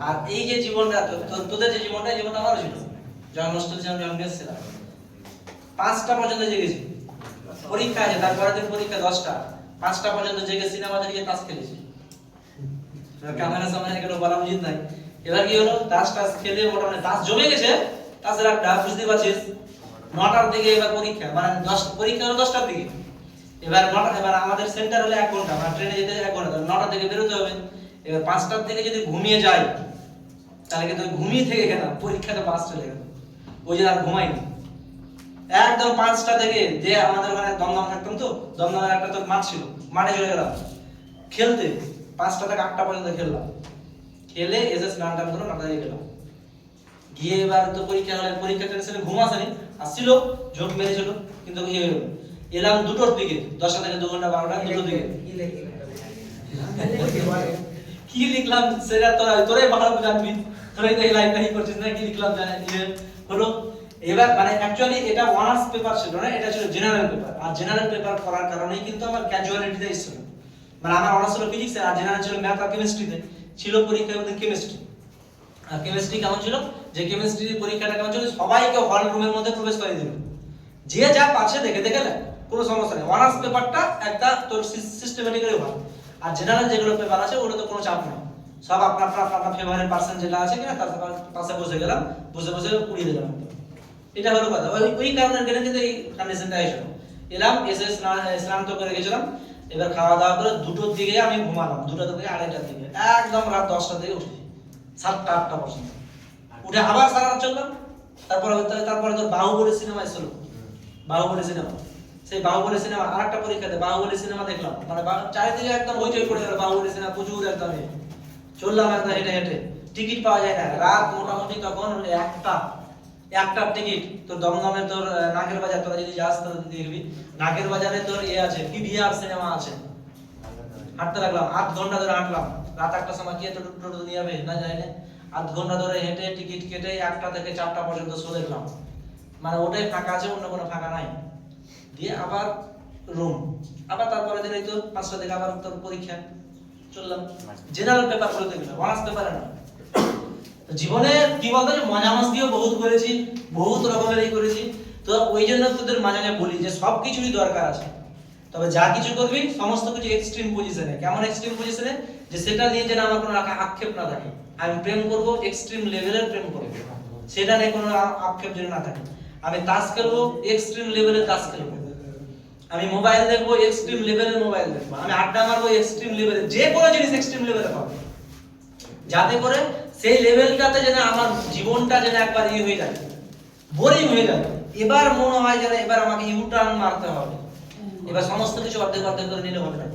আর এই যে জীবনটা তোদের যে জীবনটা, এই জীবনটা আমারও ছিল। যখন হোস্টেল ছিলাম, যখন মেস ছিলাম, 5টা পর্যন্ত জেগেছি। পরীক্ষা আছে, তারপরের দিন পরীক্ষা 10টা, 5টা পর্যন্ত জেগে সিনেমা দেখে তাস খেলেছি। ক্যামেরার সামনে এগুলো বলা উচিত নাই। এবার কি হলো, তাস খেলে মোটামুটি তাস জমে গেছে। তাসের একটা বুঝতে পারছিস, 9টার দিকে এবার পরীক্ষা, মানে পরীক্ষা হলো 10টার দিকে। এবার আমাদের সেন্টার হলো 1 ঘন্টা, মানে ট্রেনে যেতে 1 ঘন্টা, 9টার দিকে বেরোতে হবে। এবার 5টার দিকে যদি ঘুমিয়ে যাই, তাহলে কিন্তু ঘুমিয়ে থেকে গেলাম, পরীক্ষাটা পাস চলে গেল। ওই যে আর ঘুমাইনি একদম 5টা থেকে। যে আমাদের ওখানে দমদম থাকতাম, তো দমদমের একটা তো মাঠ ছিল, মাঠে চলে গেলাম খেলতে। 5টা থেকে 8টা পর্যন্ত খেললাম, খেলে এসে স্নান টান করে 9টা দিকে গেলাম। গিয়ে এবার তো পরীক্ষা হলে, পরীক্ষা টেনশনে ঘুম আসেনি, আসছিল, ঝোঁক মেরেছিল, কিন্তু কি হলো, এলাম 2টোর দিকে, 10টা থেকে 2 ঘন্টা, 12টা, 2টোর দিকে। কি লিখলাম সেটা তোরাই ভালো জানবি, তোরাই তো এই লাইনটা করছিস না, কি লিখলাম হলো। এবার মানে অ্যাকচুয়ালি এটা অনার্স পেপার ছিল না, এটা ছিল জেনারেল পেপার। আর জেনারেল পেপার করার কারণেই কিন্তু আমার ক্যাজুয়ালিটিতে এসেছিল। মানে আমার অনার্স ছিল ফিজিক্স, আর জেনারেল ছিল ম্যাথ আর কেমিস্ট্রিতে। ছিল পরীক্ষায় ওদের কেমিস্ট্রি। আর কেমিস্ট্রি কেমন ছিল, যে কেমিস্ট্রি পরীক্ষাটা কেমন ছিল, সবাইকে হল রুমের মধ্যে প্রবেশ করে দিল, যে যা পাচ্ছে দেখে দেখে লেখ, কোনো সমস্যা নেই। অনার্স পেপারটা একটা তোর সিস্টেমেটিক্যালি ভালো। আর জেনারেল যেগুলো পেপার আছে ওগুলো তো কোনো চাপ নেই, সব আপনার ফেভারিট পার্সন যেটা আছে কিনা তার পাশে বসে গেলাম, বসে বসে উড়িয়ে দিলাম। এটা হলো কথা। ওই কারণে গেলে কিন্তু এই কন্ডিশনটা এসেছিল। এলাম, এসে স্নান তো করে গেছিলাম। এবার খাওয়া দাওয়া করে 2টোর দিকে আমি ঘুমালাম, 2টা থেকে 2:30টার দিকে, একদম রাত 10টার দিকে উঠেছি, 7টা 8টা পর্যন্ত উঠে আবার সারা রাত চললাম। তারপরে তোর বাহুবলী সিনেমা এসেছিল, বাহুবলী সিনেমা। সেই বাহুবলী সিনেমা আরেকটা পরীক্ষাতে বাহুবলী সিনেমা দেখলাম, মানে চারিদিকে একদম হইচই পড়ে গেল, বাহুবলী সিনেমা প্রচুর একদম। চললাম একদম হেঁটে হেঁটে, টিকিট পাওয়া যায় না। রাত মোটামুটি তখন একটা টিকিট। তোর দমদমে তোর নাগের বাজার, তোরা যদি যাস তোরা দেখবি নাগের বাজারে তোর আছে পিভিআর সিনেমা আছে। হাঁটতে লাগলাম, 8 ঘন্টা ধরে হাঁটলাম। রাত 1টার সময় কে টোটো নিয়ে যাবে না, যায় না। 8 ঘন্টা ধরে হেঁটে টিকিট কেটে 1টা থেকে 4টা পর্যন্ত শো দেখলাম। মানে ওটাই ফাঁকা আছে, অন্য কোনো ফাঁকা নাই। দিয়ে আবার রুম, আবার তারপরে দিন এই তো 5টা থেকে আবার তোর পরীক্ষা। চললাম জেনারেল পেপার গুলো দেখলাম, অনার্স পেপারে না। জীবনে কি বলতো, মজা মস্তিও বহুত করেছি, বহুত রকমেরই করেছি। তো ওই জন্য তোদের মাঝে মাঝে বলি যে সবকিছুরই দরকার আছে, তবে যা কিছু করবি সমস্ত কিছু এক্সট্রিম পজিশনে। কেমন এক্সট্রিম পজিশনে, যে সেটা নিয়ে যেন আমার কোনো আক্ষেপ না থাকে। আমি প্রেম করব, এক্সট্রিম লেভেলের প্রেম করব, সেটা নিয়ে কোনো আক্ষেপ যেন না থাকে। আমি তাস খেলবো, এক্সট্রিম লেভেলের তাস খেলবো। আমি মোবাইল দেখবো, এক্সট্রিম লেভেলের মোবাইল দেখবো। আমি আড্ডা মারবো, এক্সট্রিম লেভেলের, যে কোনো জিনিস এক্সট্রিম লেভেলে পাবো, যাতে করে সেই লেভেলটাতে যেন আমার জীবনটা যেন একবার হয়ে যায়, বোরিং হয়ে যায়। এবার মনে হয় যেন এবার আমাকে ইউটার্ন মারতে হবে, এবার সমস্ত কিছু অর্ধেক অর্ধেক করে নিলে হবে না।